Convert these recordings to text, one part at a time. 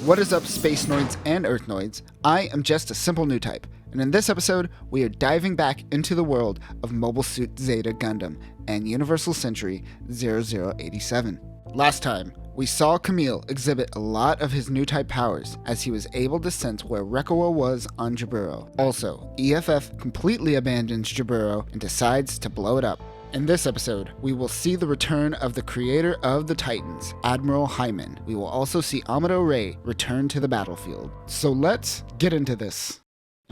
What is up, Space Noids and Earth Noids? I am just a simple Newtype, and in this episode, we are diving back into the world of Mobile Suit Zeta Gundam and Universal Century 0087. Last time, we saw Camille exhibit a lot of his Newtype powers as he was able to sense where Rekawa was on Jaburo. Also, EFF completely abandons Jaburo and decides to blow it up. In this episode, we will see the return of the creator of the Titans, Admiral Hyman. We will also see Amuro Ray return to the battlefield. So let's get into this.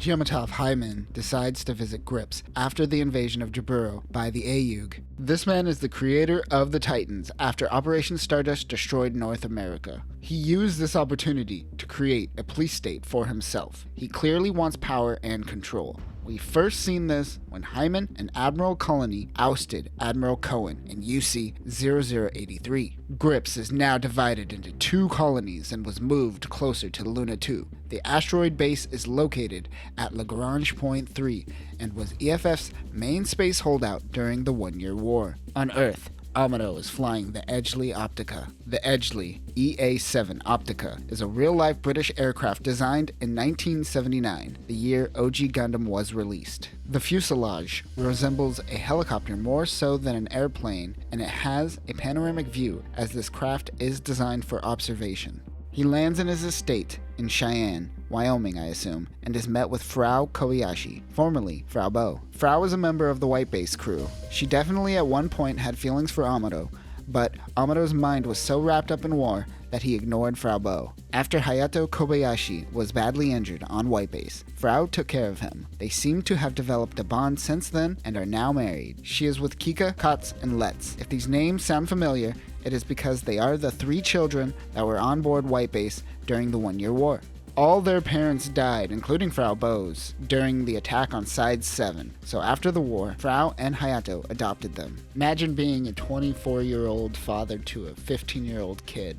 Yamatoff Hyman decides to visit Gryps after the invasion of Jaburo by the Ayug. This man is the creator of the Titans after Operation Stardust destroyed North America. He used this opportunity to create a police state for himself. He clearly wants power and control. We first seen this when Hyman and Admiral Colony ousted Admiral Cohen in UC 0083. Gryps is now divided into two colonies and was moved closer to Luna 2. The asteroid base is located at Lagrange Point 3 and was EFF's main space holdout during the 1-year war. On Earth, Amuro is flying the Edgeley Optica. The Edgeley EA-7 Optica is a real-life British aircraft designed in 1979, the year OG Gundam was released. The fuselage resembles a helicopter more so than an airplane, and it has a panoramic view as this craft is designed for observation. He lands in his estate in Cheyenne, Wyoming, I assume, and is met with Fraw Kobayashi, formerly Frau Bo. Frau is a member of the White Base crew. She definitely at one point had feelings for Amuro, but Amuro's mind was so wrapped up in war that he ignored Frau Bo. After Hayato Kobayashi was badly injured on White Base, Frau took care of him. They seem to have developed a bond since then and are now married. She is with Kika, Kotz, and Letz. If these names sound familiar, it is because they are the 3 children that were on board White Base during the 1-year war. All their parents died, including Frau Bo's, during the attack on Side 7. So after the war, Frau and Hayato adopted them. Imagine being a 24-year-old father to a 15-year-old kid.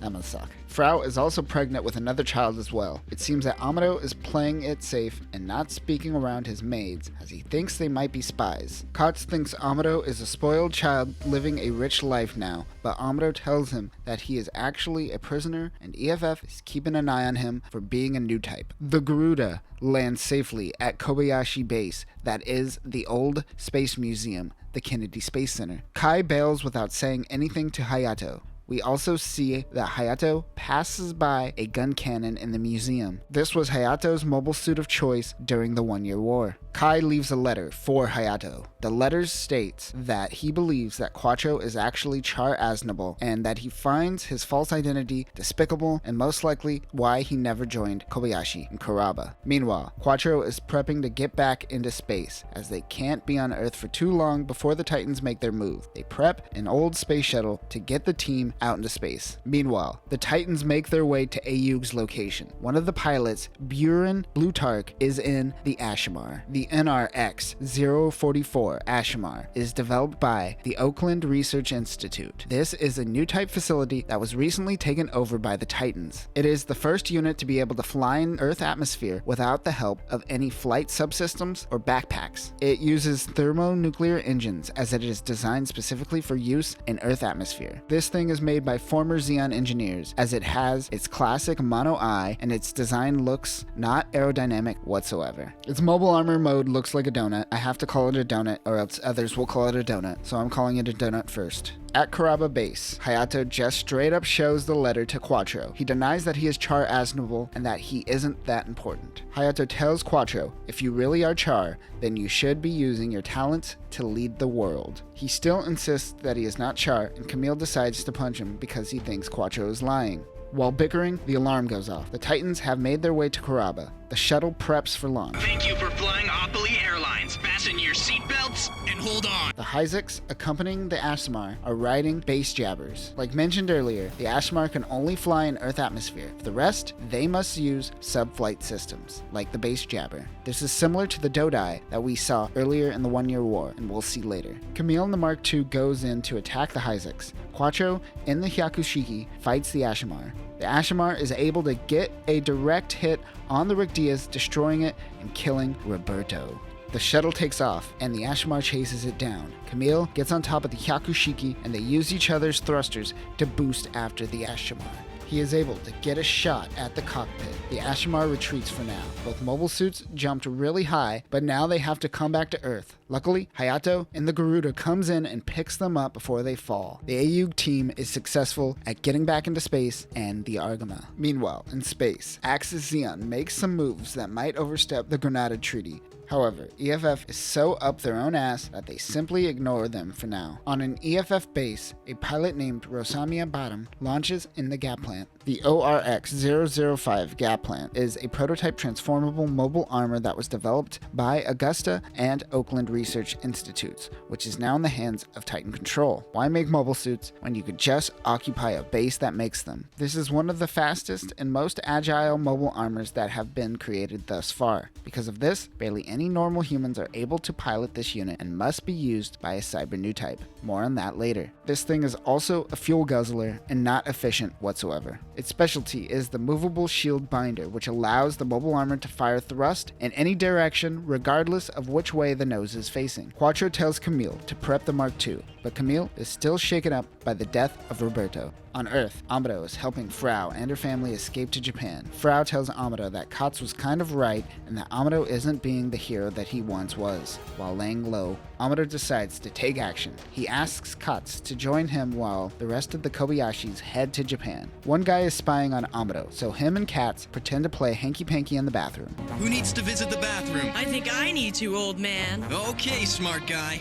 That must suck. Frau is also pregnant with another child as well. It seems that Amuro is playing it safe and not speaking around his maids, as he thinks they might be spies. Kotz thinks Amuro is a spoiled child living a rich life now, but Amuro tells him that he is actually a prisoner and EFF is keeping an eye on him for being a Newtype. The Garuda lands safely at Kobayashi Base, that is the old space museum, the Kennedy Space Center. Kai bails without saying anything to Hayato. We also see that Hayato passes by a gun cannon in the museum. This was Hayato's mobile suit of choice during the 1-year war. Kai leaves a letter for Hayato. The letter states that he believes that Quattro is actually Char Aznable and that he finds his false identity despicable and most likely why he never joined Kobayashi and Karaba. Meanwhile, Quattro is prepping to get back into space as they can't be on Earth for too long before the Titans make their move. They prep an old space shuttle to get the team out into space. Meanwhile, the Titans make their way to Ayug's location. One of the pilots, Buren Blutarch, is in the Ashmar. The NRX-044 Asshimar is developed by the Oakland Research Institute. This is a Newtype facility that was recently taken over by the Titans. It is the first unit to be able to fly in Earth atmosphere without the help of any flight subsystems or backpacks. It uses thermonuclear engines as it is designed specifically for use in Earth atmosphere. This thing is made by former Xeon engineers as it has its classic mono eye and its design looks not aerodynamic whatsoever. Its mobile armor mode looks like a donut. I have to call it a donut or else others will call it a donut, so I'm calling it a donut first. At Karaba Base, Hayato just straight up shows the letter to Quattro. He denies that he is Char Aznable and that he isn't that important. Hayato tells Quattro, if you really are Char, then you should be using your talents to lead the world. He still insists that he is not Char, and Camille decides to punch him because he thinks Quattro is lying. While bickering, the alarm goes off. The Titans have made their way to Karaba. The shuttle preps for launch. Thank you for flying Opoly Airlines. Fasten your seatbelts and hold on. The Hyzaks accompanying the Ashmar are riding base jabbers. Like mentioned earlier, the Ashmar can only fly in Earth atmosphere. For the rest, they must use sub-flight systems, like the base jabber. This is similar to the Dodai that we saw earlier in the 1-year war, and we'll see later. Camille in the Mark II goes in to attack the Hyzaks. Quattro in the Hyakushiki fights the Ashimar. The Ashimar is able to get a direct hit on the Rick Diaz, destroying it and killing Roberto. The shuttle takes off, and the Ashmar chases it down. Camille gets on top of the Hyakushiki, and they use each other's thrusters to boost after the Ashimar. He is able to get a shot at the cockpit. The Ashmar retreats for now. Both mobile suits jumped really high, but now they have to come back to Earth. Luckily, Hayato and the Garuda comes in and picks them up before they fall. The AU team is successful at getting back into space and the Argama. Meanwhile, in space, Axis Xeon makes some moves that might overstep the Granada Treaty. However, EFF is so up their own ass that they simply ignore them for now. On an EFF base, a pilot named Rosamia Bottom launches in the Gap Plant. The NRX-044 Gap Plant is a prototype transformable mobile armor that was developed by Augusta and Oakland Research Institutes, which is now in the hands of Titan Control. Why make mobile suits when you could just occupy a base that makes them? This is one of the fastest and most agile mobile armors that have been created thus far. Because of this, barely any normal humans are able to pilot this unit and must be used by a cyber Newtype. More on that later. This thing is also a fuel guzzler and not efficient whatsoever. Its specialty is the movable shield binder, which allows the mobile armor to fire thrust in any direction regardless of which way the nose is facing. Quattro tells Camille to prep the Mark II, but Camille is still shaken up by the death of Roberto. On Earth, Amuro is helping Fraw and her family escape to Japan. Fraw tells Amuro that Kotz was kind of right and that Amuro isn't being the hero that he once was. While laying low, Amuro decides to take action. He asks Kotz to join him while the rest of the Kobayashis head to Japan. One guy is spying on Amuro, so him and Katz pretend to play hanky-panky in the bathroom. Who needs to visit the bathroom? I think I need to, old man. Okay, smart guy.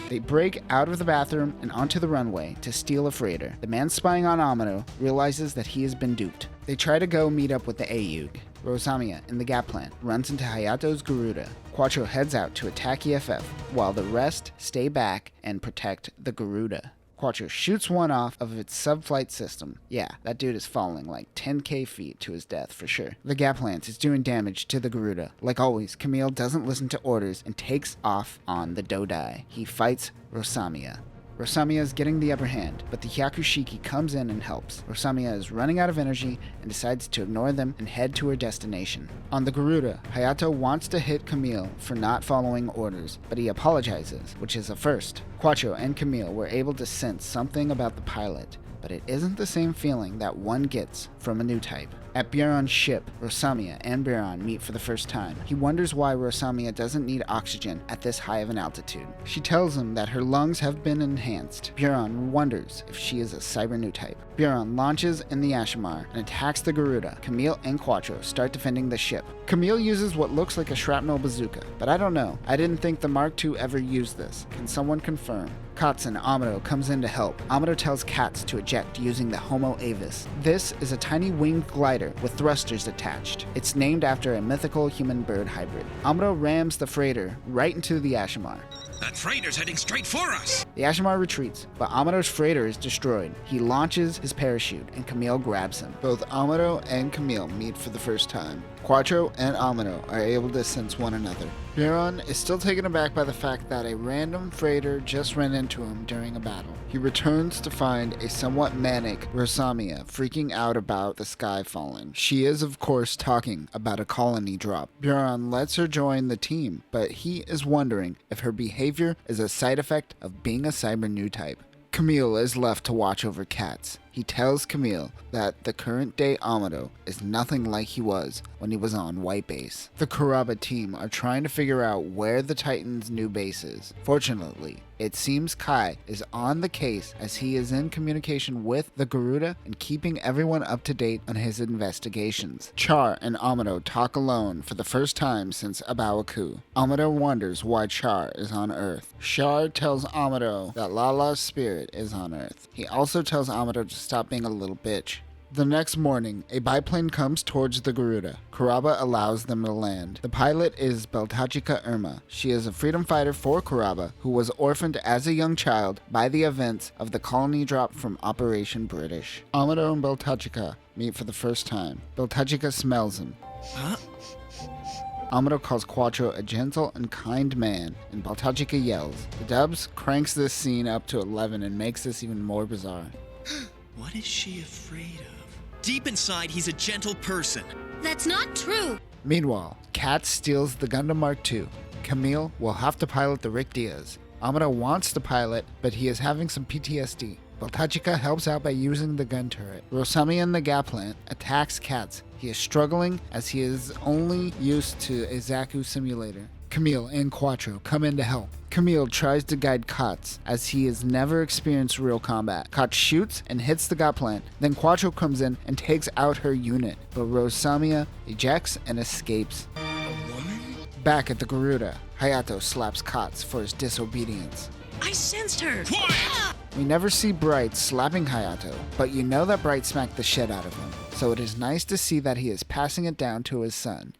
They break out of the bathroom and onto the runway to steal a freighter. The man spying on Amuro realizes that he has been duped. They try to go meet up with the AUG. Rosamia, in the Gap Plant, runs into Hayato's Garuda. Quattro heads out to attack EFF, while the rest stay back and protect the Garuda. Quattro shoots one off of its subflight system. Yeah, that dude is falling like 10k feet to his death for sure. The Gap Plant is doing damage to the Garuda. Like always, Camille doesn't listen to orders and takes off on the Dodai. He fights Rosamia. Rosamia is getting the upper hand, but the Hyakushiki comes in and helps. Rosamia is running out of energy and decides to ignore them and head to her destination. On the Garuda, Hayato wants to hit Camille for not following orders, but he apologizes, which is a first. Quattro and Camille were able to sense something about the pilot, but it isn't the same feeling that one gets from a Newtype. At Biron's ship, Rosamia and Biron meet for the first time. He wonders why Rosamia doesn't need oxygen at this high of an altitude. She tells him that her lungs have been enhanced. Biron wonders if she is a cyber Newtype. Biron launches in the Ashmar and attacks the Garuda. Camille and Quattro start defending the ship. Camille uses what looks like a shrapnel bazooka, but I don't know. I didn't think the Mark II ever used this. Can someone confirm? Kotz and Amuro comes in to help. Amuro tells Katz to eject using the Homo Avis. This is a tiny winged glider with thrusters attached. It's named after a mythical human-bird hybrid. Amuro rams the freighter right into the Ashimar. That freighter's heading straight for us. The Ashimar retreats, but Amuro's freighter is destroyed. He launches his parachute, and Camille grabs him. Both Amuro and Camille meet for the first time. Quattro and Amuro are able to sense one another. Biron is still taken aback by the fact that a random freighter just ran into him during a battle. He returns to find a somewhat manic Rosamia freaking out about the sky falling. She is, of course, talking about a colony drop. Biron lets her join the team, but he is wondering if her behavior is a side effect of being a cyber Newtype. Camille is left to watch over Katz. He tells Camille that the current day Amuro is nothing like he was when he was on White Base. The Karaba team are trying to figure out where the Titan's new base is. Fortunately, it seems Kai is on the case as he is in communication with the Garuda and keeping everyone up to date on his investigations. Char and Amuro talk alone for the first time since Abawaku. Amuro wonders why Char is on Earth. Char tells Amuro that Lala's spirit is on Earth. He also tells Amuro to stop being a little bitch. The next morning, a biplane comes towards the Garuda. Karaba allows them to land. The pilot is Beltachika Irma. She is a freedom fighter for Karaba, who was orphaned as a young child by the events of the colony drop from Operation British. Amuro and Beltachika meet for the first time. Beltachika smells him. Huh? Amuro calls Quattro a gentle and kind man, and Beltachika yells. The dubs cranks this scene up to 11 and makes this even more bizarre. What is she afraid of? Deep inside, he's a gentle person. That's not true. Meanwhile, Katz steals the Gundam Mark II. Camille will have to pilot the Rick Diaz. Amuro wants to pilot, but he is having some PTSD. while Tachika helps out by using the gun turret. Rosamiya, the Gap Plant, attacks Cats. He is struggling as he is only used to a Zaku simulator. Camille and Quattro come in to help. Camille tries to guide Kotz as he has never experienced real combat. Kotz shoots and hits the Gap Plant, then Quattro comes in and takes out her unit, but Rosamiya ejects and escapes. A woman? Back at the Garuda, Hayato slaps Kotz for his disobedience. I sensed her. Quiet! We never see Bright slapping Hayato, but you know that Bright smacked the shit out of him, so it is nice to see that he is passing it down to his son.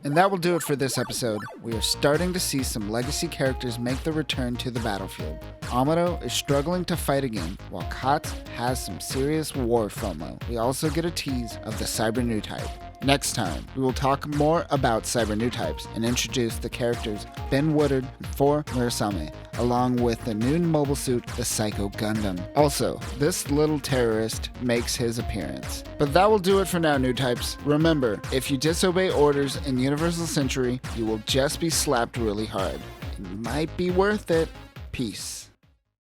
And that will do it for this episode. We are starting to see some legacy characters make the return to the battlefield. Amuro is struggling to fight again, while Kotz has some serious war FOMO. We also get a tease of the Cyber Newtype. Next time, we will talk more about Cyber Newtypes and introduce the characters Ben Woodard and 4 Murasame, along with the new mobile suit, the Psycho Gundam. Also, this little terrorist makes his appearance. But that will do it for now, Newtypes. Remember, if you disobey orders in Universal Century, you will just be slapped really hard. It might be worth it. Peace.